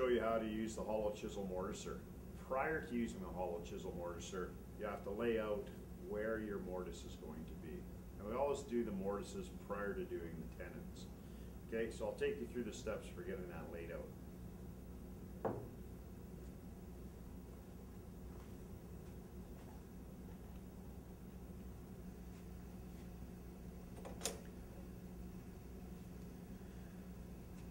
show you how to use the hollow chisel mortiser. Prior to using the hollow chisel mortiser, you have to lay out where your mortise is going to be. And we always do the mortises prior to doing the tenons. Okay, so I'll take you through the steps for getting that laid out.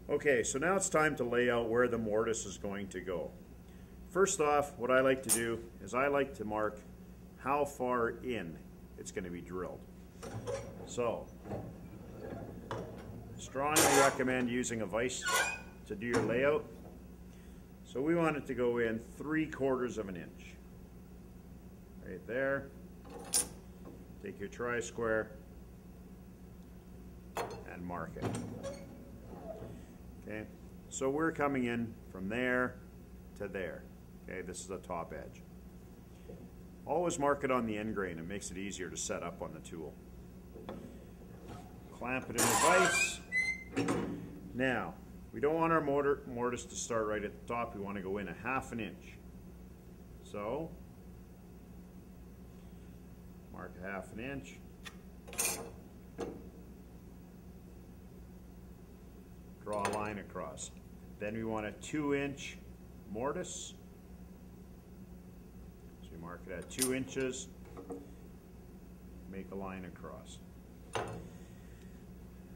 Okay, so now it's time to lay out where the mortise is going to go. First off, what I like to do is I like to mark how far in it's going to be drilled. So, strongly recommend using a vise to do your layout. So we want it to go in 3/4 of an inch. Right there. Take your tri-square and mark it. Okay, so we're coming in from there to there. Okay, this is the top edge. Always mark it on the end grain. It makes it easier to set up on the tool. Clamp it in the vise. Now, we don't want our mortise to start right at the top. We want to go in 1/2 inch. So, mark 1/2 inch. Draw a line across. Then we want a 2-inch mortise. So we mark it at 2 inches. Make a line across.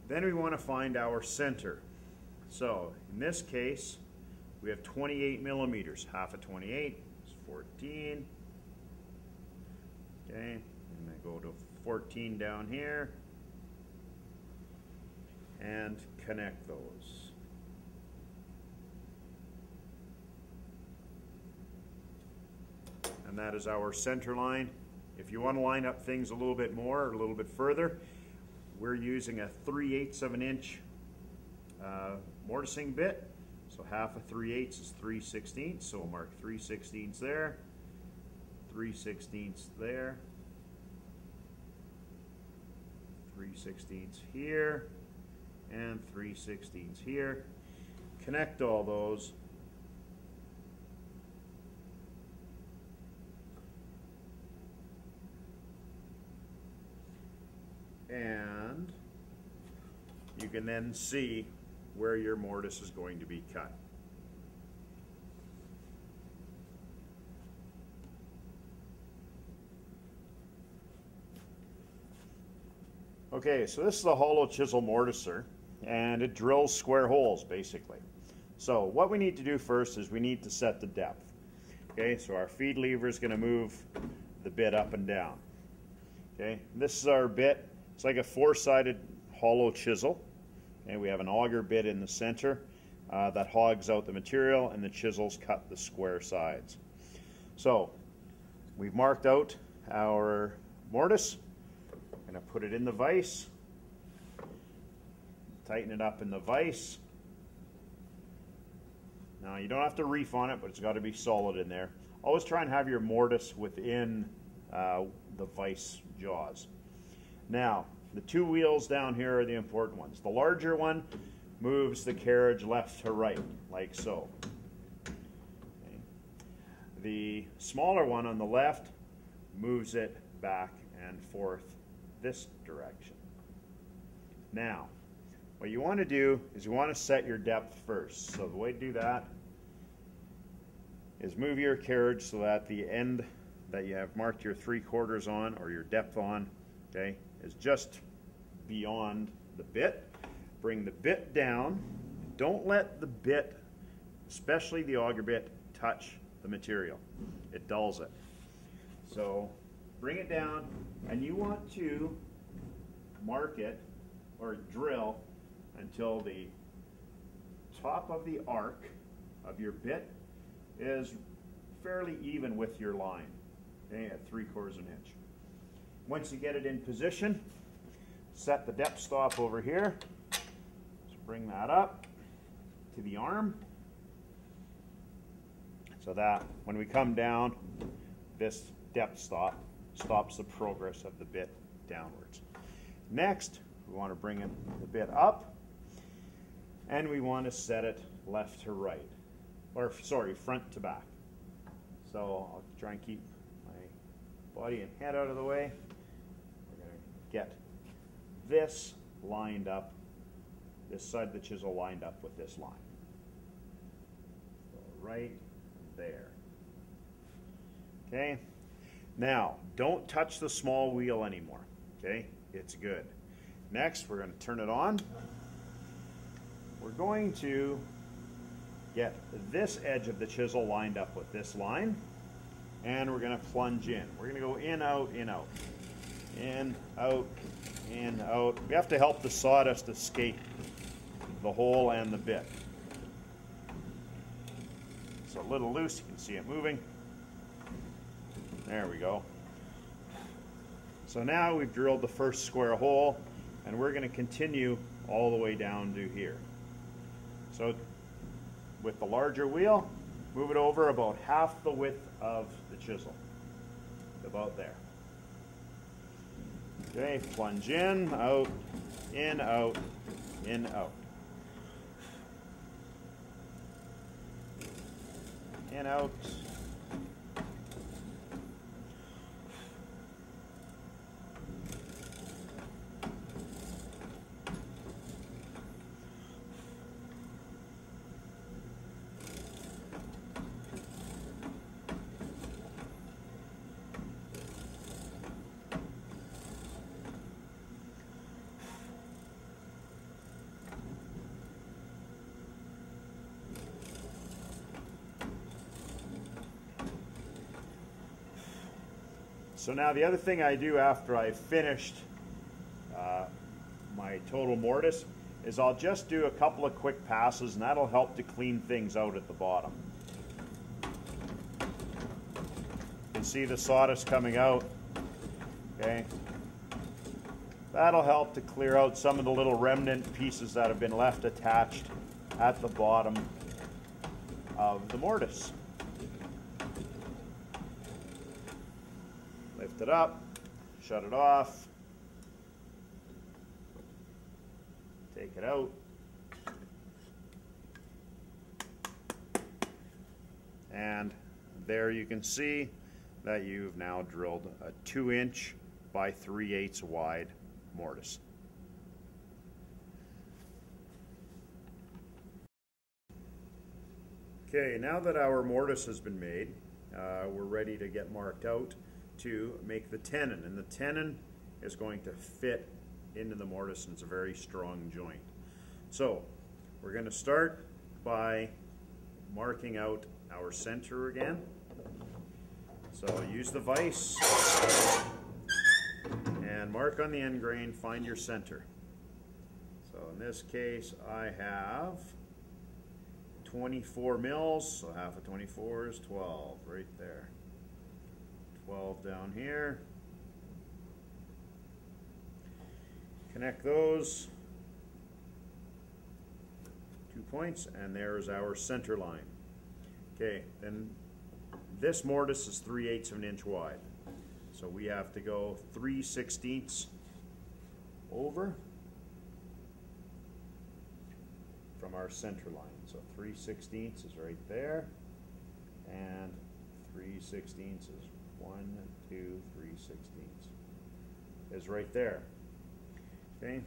Then we want to find our center. So in this case, we have 28 millimeters. 1/2 of 28 is 14. Okay, and I go to 14 down here. And connect those. And that is our center line. If you want to line up things a little bit more or a little bit further, we're using a 3/8 of an inch mortising bit. So 1/2 of 3/8 is 3/16. So we'll mark 3/16 there, 3/16 there, 3/16 here, and 3/16 here. Connect all those. And you can then see where your mortise is going to be cut. Okay, so this is the hollow chisel mortiser, and it drills square holes basically. So what we need to do first is we need to set the depth. Okay, so our feed lever is going to move the bit up and down. Okay, this is our bit. It's like a 4-sided hollow chisel, and we have an auger bit in the center that hogs out the material, and the chisels cut the square sides. So we've marked out our mortise. I'm going to put it in the vise. Tighten it up in the vise. Now you don't have to reef on it, but it's got to be solid in there. Always try and have your mortise within the vise jaws. Now, the 2 wheels down here are the important ones. The larger one moves the carriage left to right, like so. Okay. The smaller one on the left moves it back and forth this direction. Now, what you want to do is you want to set your depth first. So the way to do that is move your carriage so that the end that you have marked your 3/4 on, or your depth on, okay, is just beyond the bit. Bring the bit down. Don't let the bit, especially the auger bit, touch the material. It dulls it. So bring it down, and you want to mark it or drill until the top of the arc of your bit is fairly even with your line, okay, at 3/4 of an inch. Once you get it in position, set the depth stop over here. So bring that up to the arm so that when we come down, this depth stop stops the progress of the bit downwards. Next, we want to bring the bit up, and we want to set it left to right. or sorry, front to back. So I'll try and keep my body and head out of the way. We're going to get this lined up, this side of the chisel lined up with this line. So right there. Okay, now don't touch the small wheel anymore. Okay, it's good. Next, we're going to turn it on. We're going to get this edge of the chisel lined up with this line, and we're going to plunge in. We're going to go in, out, in, out. In, out, in, out. We have to help the sawdust escape the hole and the bit. It's a little loose, you can see it moving. There we go. So now we've drilled the first square hole, and we're going to continue all the way down to here. So with the larger wheel, move it over about half the width of the chisel, about there. Okay, plunge in, out, in, out, in, out. In, out. So now the other thing I do after I've finished my total mortise is I'll just do a couple of quick passes, and that'll help to clean things out at the bottom. You can see the sawdust coming out. Okay, that'll help to clear out some of the little remnant pieces that have been left attached at the bottom of the mortise. Lift it up, shut it off, take it out, and there you can see that you've now drilled a 2-inch by 3/8 wide mortise. Okay, now that our mortise has been made, we're ready to get marked out to make the tenon, and the tenon is going to fit into the mortise, and it's a very strong joint. So we're going to start by marking out our center again. So use the vise and mark on the end grain, find your center. So in this case I have 24 mils, so half of 24 is 12 right there. 12 down here. Connect those 2 points, and there's our center line. Okay, then this mortise is 3/8 of an inch wide, so we have to go 3/16 over from our center line. So 3/16 is right there, and 3/16 is 1, 2, 3/16 is right there. Okay.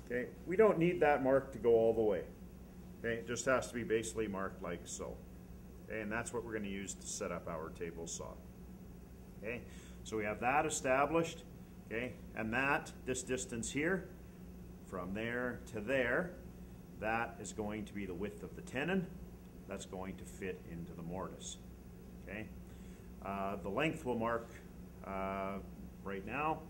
Okay. We don't need that mark to go all the way. Okay. It just has to be basically marked like so. Okay. And that's what we're going to use to set up our table saw. Okay. So we have that established. Okay. And this distance here, from there to there, that is going to be the width of the tenon. That's going to fit into the mortise. Okay. The length we'll mark right now.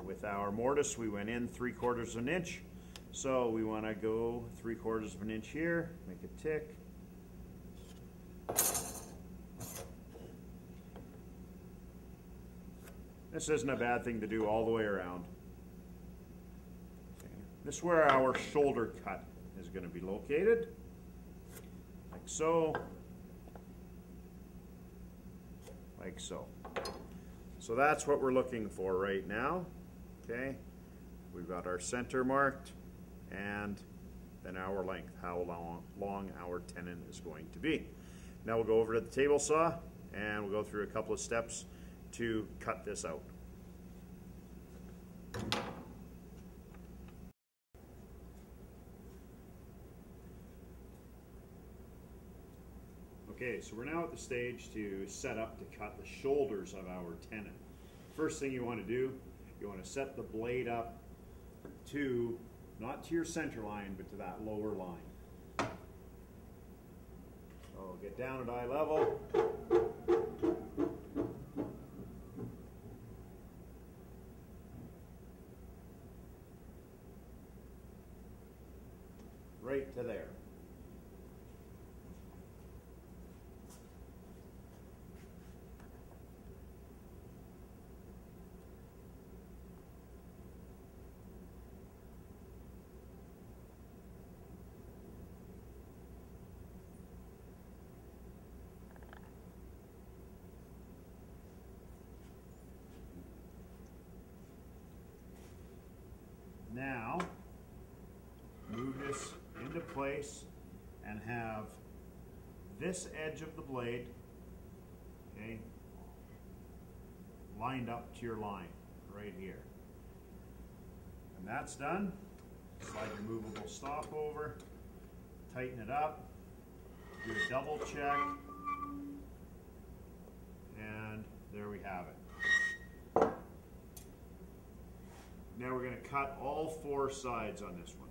With our mortise, we went in 3/4 of an inch, so we want to go 3/4 of an inch here, make it tick. This isn't a bad thing to do all the way around. Okay. This is where our shoulder cut is going to be located, like so, like so. So that's what we're looking for right now. Okay, we've got our center marked, and then our length, how long our tenon is going to be. Now we'll go over to the table saw and we'll go through a couple of steps to cut this out. Okay, so we're now at the stage to set up to cut the shoulders of our tenon. First thing you want to do, you want to set the blade up to, not to your center line, but to that lower line. So get down at eye level. Right to there. Now, move this into place and have this edge of the blade, okay, lined up to your line right here. When that's done, slide your movable stop over, tighten it up, do a double check, and there we have it. Now we're going to cut all 4 sides on this one.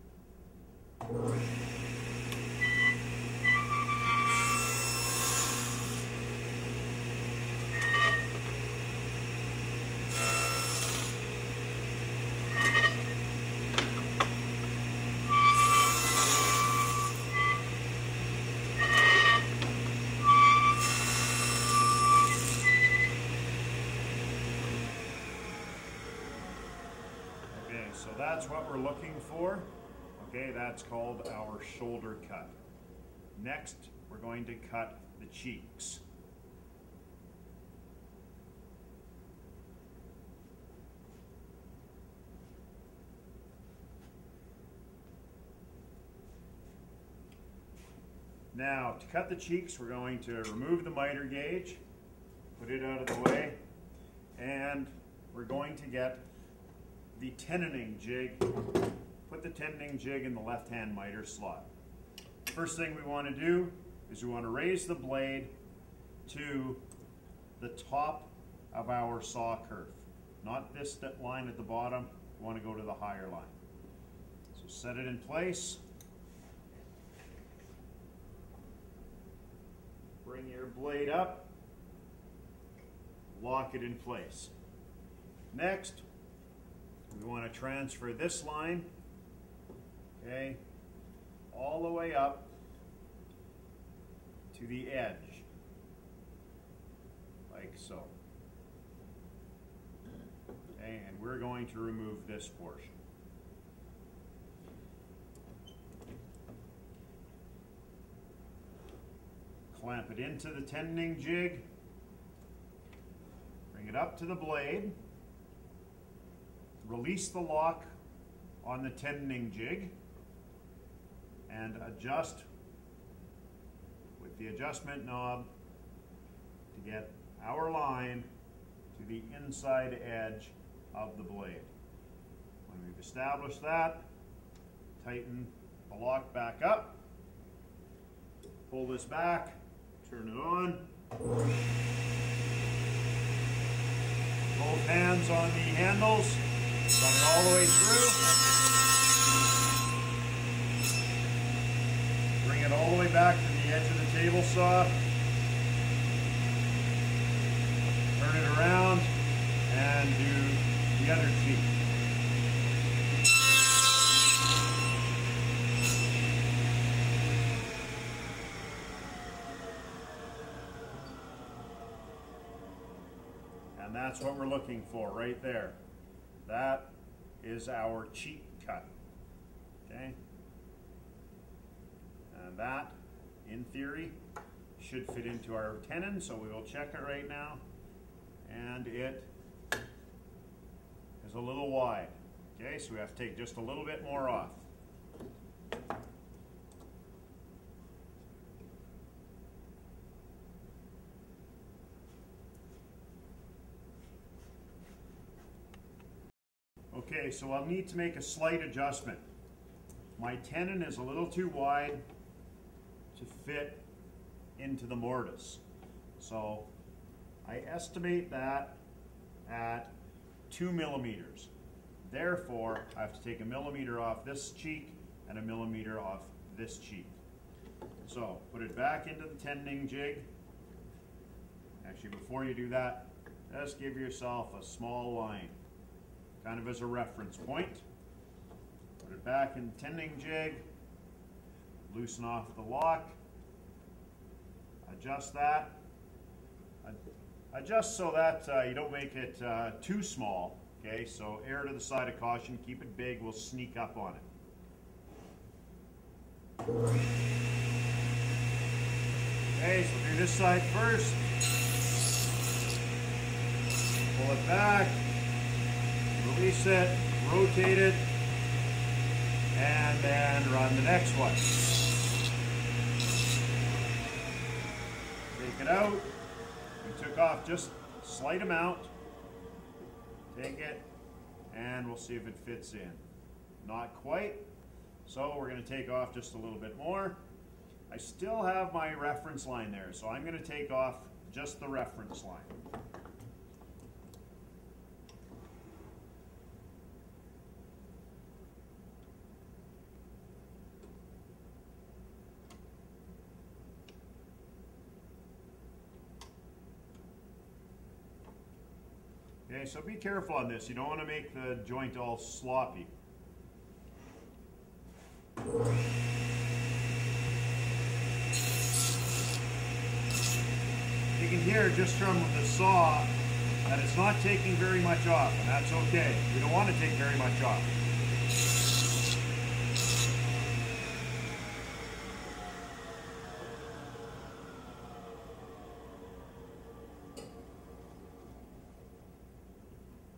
So that's what we're looking for. Okay, that's called our shoulder cut. Next, we're going to cut the cheeks. Now, to cut the cheeks, we're going to remove the miter gauge, put it out of the way, and we're going to get the tenoning jig, put the tenoning jig in the left-hand miter slot. First thing we want to do is we want to raise the blade to the top of our saw kerf. Not this line at the bottom, we want to go to the higher line. So set it in place. Bring your blade up, lock it in place. Next, we want to transfer this line, okay, all the way up to the edge, like so. Okay, and we're going to remove this portion. Clamp it into the tenoning jig, bring it up to the blade, release the lock on the tenoning jig, and adjust with the adjustment knob to get our line to the inside edge of the blade. When we've established that, tighten the lock back up, pull this back, turn it on. Both hands on the handles. Run it all the way through. Bring it all the way back to the edge of the table saw. Turn it around and do the other cheek. And that's what we're looking for right there. That is our cheek cut, okay? And that, in theory, should fit into our tenon, so we will check it right now. And it is a little wide, okay? So we have to take just a little bit more off. Okay, so I'll need to make a slight adjustment. My tenon is a little too wide to fit into the mortise. So I estimate that at 2 millimeters. Therefore, I have to take a millimeter off this cheek and a millimeter off this cheek. So put it back into the tenoning jig. Actually, before you do that, just give yourself a small line, kind of as a reference point. Put it back in the tenoning jig, loosen off the lock, adjust that. Adjust so that you don't make it too small, okay? So err to the side of caution, keep it big, we'll sneak up on it. Okay, so do this side first. Pull it back, release it, rotate it, and then run the next one. Take it out. We took off just a slight amount. Take it, and we'll see if it fits in. Not quite, so we're going to take off just a little bit more. I still have my reference line there, so I'm going to take off just the reference line. Okay, so be careful on this. You don't want to make the joint all sloppy. You can hear just from the saw that it's not taking very much off, and that's okay. We don't want to take very much off.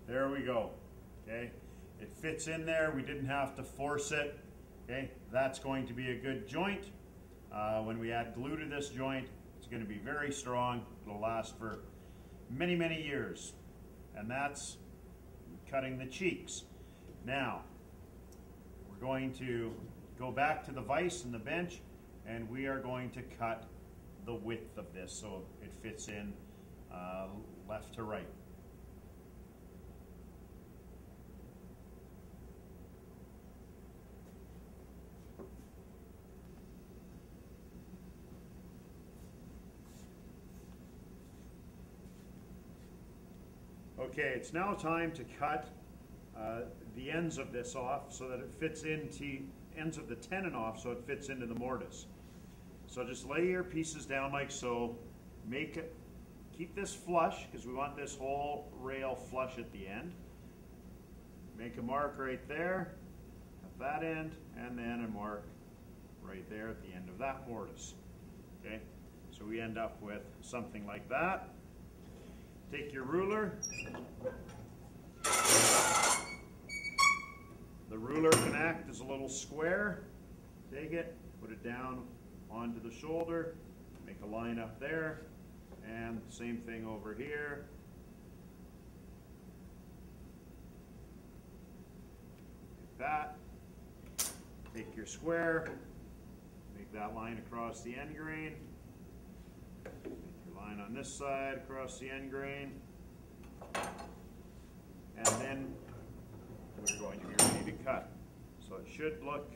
There we go, okay? It fits in there, we didn't have to force it, okay? That's going to be a good joint. When we add glue to this joint, it's going to be very strong. It'll last for many, many years. And that's cutting the cheeks. Now, we're going to go back to the vise and the bench, and we are going to cut the width of this so it fits in left to right. Okay, it's now time to cut the ends of this off so that it fits into ends of the tenon off so it fits into the mortise. So just lay your pieces down like so. Keep this flush because we want this whole rail flush at the end. Make a mark right there at that end, and then a mark right there at the end of that mortise. Okay, so we end up with something like that. Take your ruler. The ruler can act as a little square. Take it, put it down onto the shoulder, make a line up there, and same thing over here. Like that. Take your square, make that line across the end grain. Line on this side across the end grain, and then we're going to be ready to cut. So it should look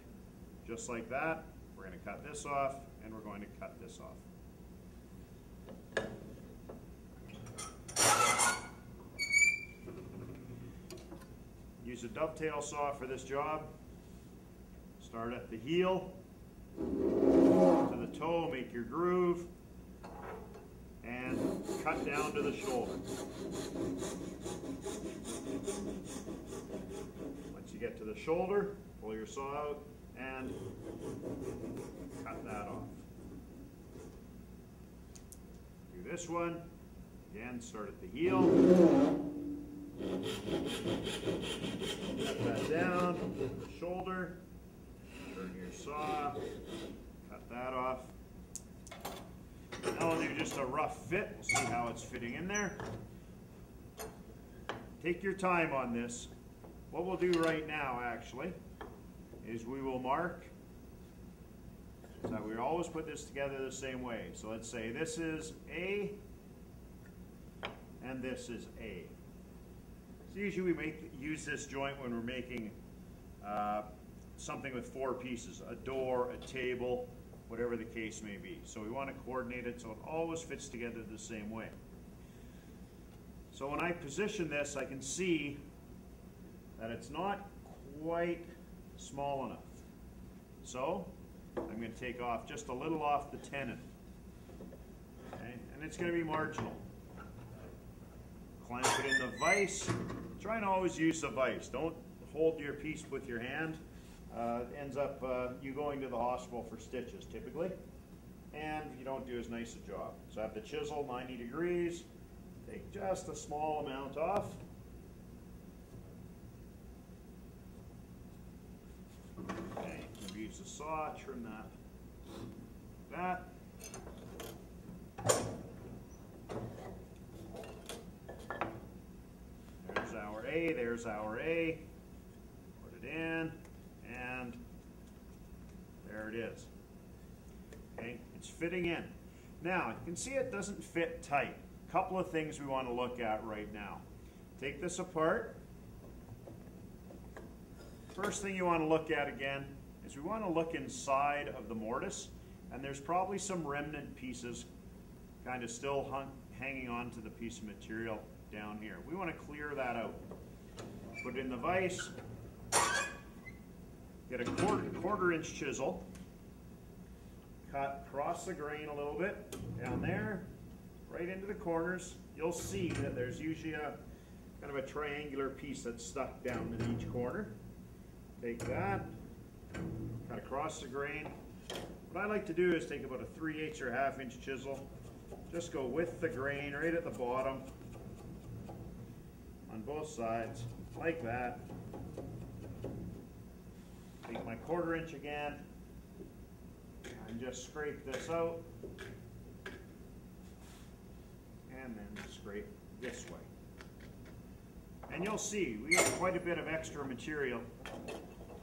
just like that. We're going to cut this off, and we're going to cut this off. Use a dovetail saw for this job. Start at the heel to the toe, make your groove, and cut down to the shoulder. Once you get to the shoulder, pull your saw out and cut that off. Do this one. Again, start at the heel. Cut that down to the shoulder. Turn your saw. Cut that off. Now we'll do just a rough fit. We'll see how it's fitting in there. Take your time on this. what we'll do right now actually is we will mark, so we always put this together the same way. So let's say this is A and this is A. So usually we use this joint when we're making something with 4 pieces, a door, a table, whatever the case may be. So we want to coordinate it so it always fits together the same way. So when I position this, I can see that it's not quite small enough. So I'm going to take off just a little off the tenon. Okay? And it's going to be marginal. Clamp it in the vise. Try and always use the vise. Don't hold your piece with your hand. Ends up you going to the hospital for stitches typically, and you don't do as nice a job. So I have the chisel 90 degrees. Take just a small amount off. Okay, use the saw, trim that. There's our A, there's our A. Put it in, and there it is. Okay, it's fitting in. Now, you can see it doesn't fit tight. A couple of things we want to look at right now. Take this apart. First thing you want to look at again is we want to look inside of the mortise, and there's probably some remnant pieces kind of still hanging on to the piece of material down here. We want to clear that out. Put it in the vise. Get a quarter inch chisel. Cut across the grain a little bit, down there, right into the corners. You'll see that there's usually a kind of a triangular piece that's stuck down in each corner. Take that, cut across the grain. What I like to do is take about a 3/8 or 1/2 inch chisel, just go with the grain right at the bottom on both sides, like that. Take my 1/4 inch again and just scrape this out, and then scrape this way. And you'll see we have quite a bit of extra material,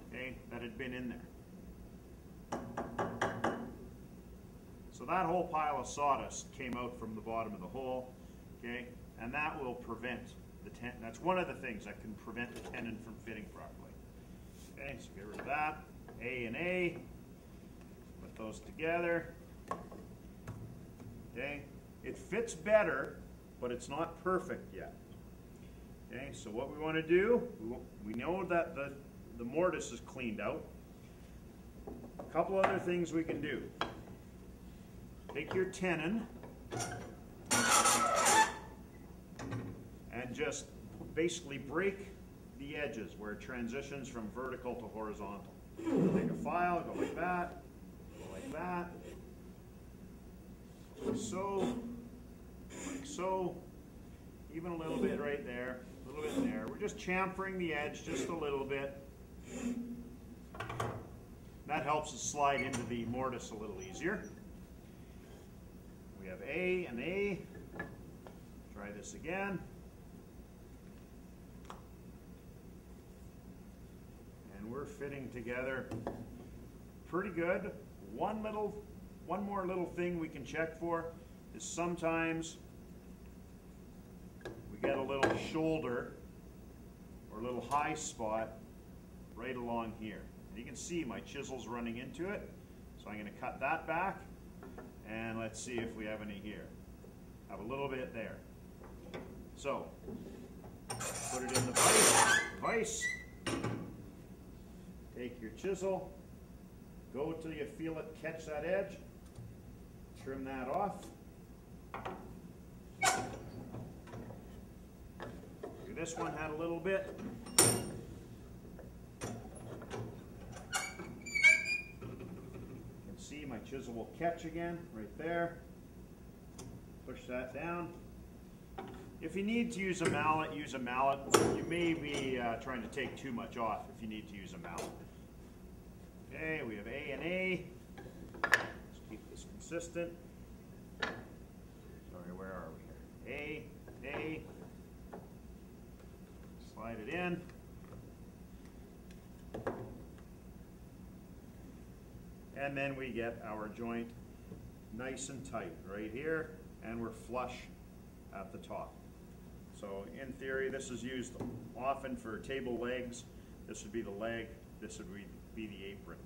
okay, that had been in there. So that whole pile of sawdust came out from the bottom of the hole, okay, and that will prevent the tenon. That's one of the things that can prevent the tenon from fitting properly. Okay, so get rid of that. A and A. Put those together. Okay, it fits better, but it's not perfect yet. Okay, so what we want to do, we know that the mortise is cleaned out. A couple other things we can do. Take your tenon and just basically break the edges where it transitions from vertical to horizontal. Take a file, go like that, like so, like so, even a little bit right there, a little bit there. We're just chamfering the edge just a little bit. That helps us slide into the mortise a little easier. We have A and A. Try this again. And we're fitting together pretty good. One more little thing we can check for is sometimes we get a little shoulder or a little high spot right along here. And you can see my chisel's running into it, so I'm going to cut that back, and let's see if we have any here. Have a little bit there. So put it in the vise. Take your chisel, go till you feel it catch that edge, trim that off. This one had a little bit. You can see my chisel will catch again right there. Push that down. If you need to use a mallet, use a mallet. You may be trying to take too much off if you need to use a mallet. Okay, we have A and A. Let's keep this consistent. Sorry, where are we here? A. Slide it in. And then we get our joint nice and tight right here, and we're flush at the top. So in theory, this is used often for table legs. This would be the leg, this would be the apron.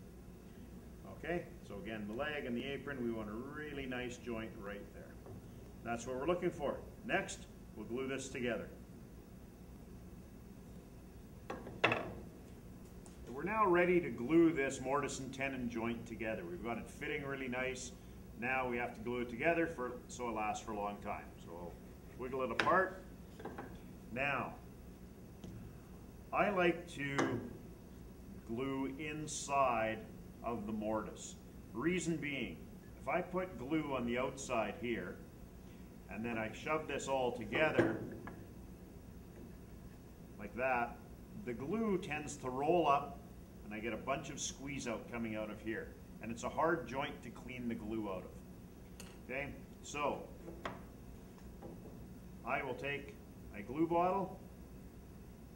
Okay, so again, the leg and the apron, we want a really nice joint right there. That's what we're looking for. Next, we'll glue this together. We're now ready to glue this mortise and tenon joint together. We've got it fitting really nice. Now we have to glue it together so it lasts for a long time. So we'll wiggle it apart. Now, I like to glue inside of the mortise. Reason being, if I put glue on the outside here, and then I shove this all together like that, the glue tends to roll up and I get a bunch of squeeze out coming out of here. And it's a hard joint to clean the glue out of. Okay, so I will take my glue bottle,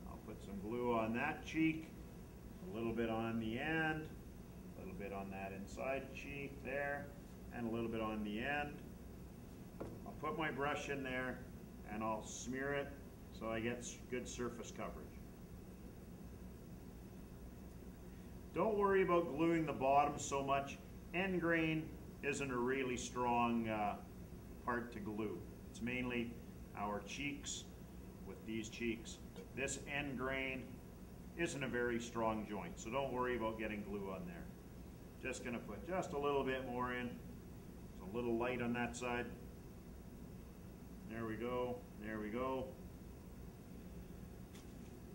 I'll put some glue on that cheek, a little bit on the end, a little bit on that inside cheek there, and a little bit on the end. I'll put my brush in there and I'll smear it so I get good surface coverage. Don't worry about gluing the bottom so much. End grain isn't a really strong part to glue. It's mainly our cheeks with these cheeks. This end grain isn't a very strong joint, so don't worry about getting glue on there. Just going to put just a little bit more in. It's a little light on that side. There we go, there we go.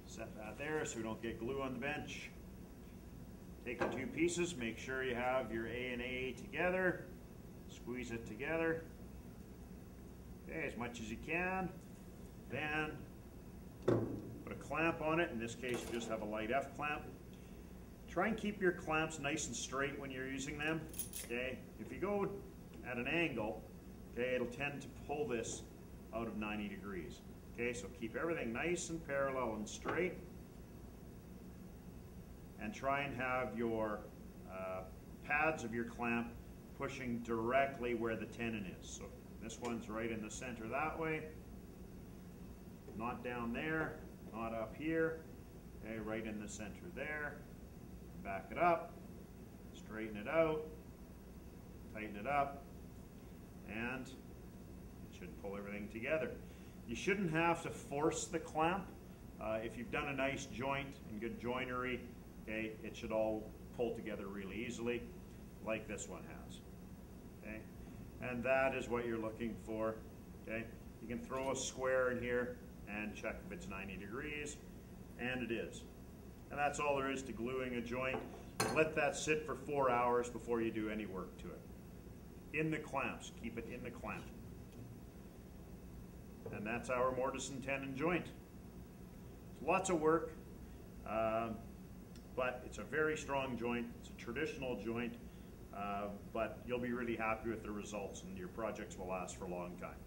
Set that there so we don't get glue on the bench. Take the two pieces, make sure you have your A and A together, squeeze it together, okay, as much as you can. Then put a clamp on it. In this case, you just have a light F clamp. Try and keep your clamps nice and straight when you're using them. Okay, if you go at an angle, okay, it'll tend to pull this out of 90 degrees. Okay, so keep everything nice and parallel and straight. And try and have your pads of your clamp pushing directly where the tenon is. So this one's right in the center that way, not down there, not up here, okay, right in the center there. Back it up, straighten it out, tighten it up, and it should pull everything together. You shouldn't have to force the clamp. If you've done a nice joint and good joinery, okay, it should all pull together really easily, like this one has. Okay, and that is what you're looking for. Okay, you can throw a square in here and check if it's 90 degrees, and it is. And that's all there is to gluing a joint. Let that sit for 4 hours before you do any work to it. In the clamps, keep it in the clamp. And that's our mortise and tenon joint. It's lots of work. But it's a very strong joint. It's a traditional joint, but you'll be really happy with the results and your projects will last for a long time.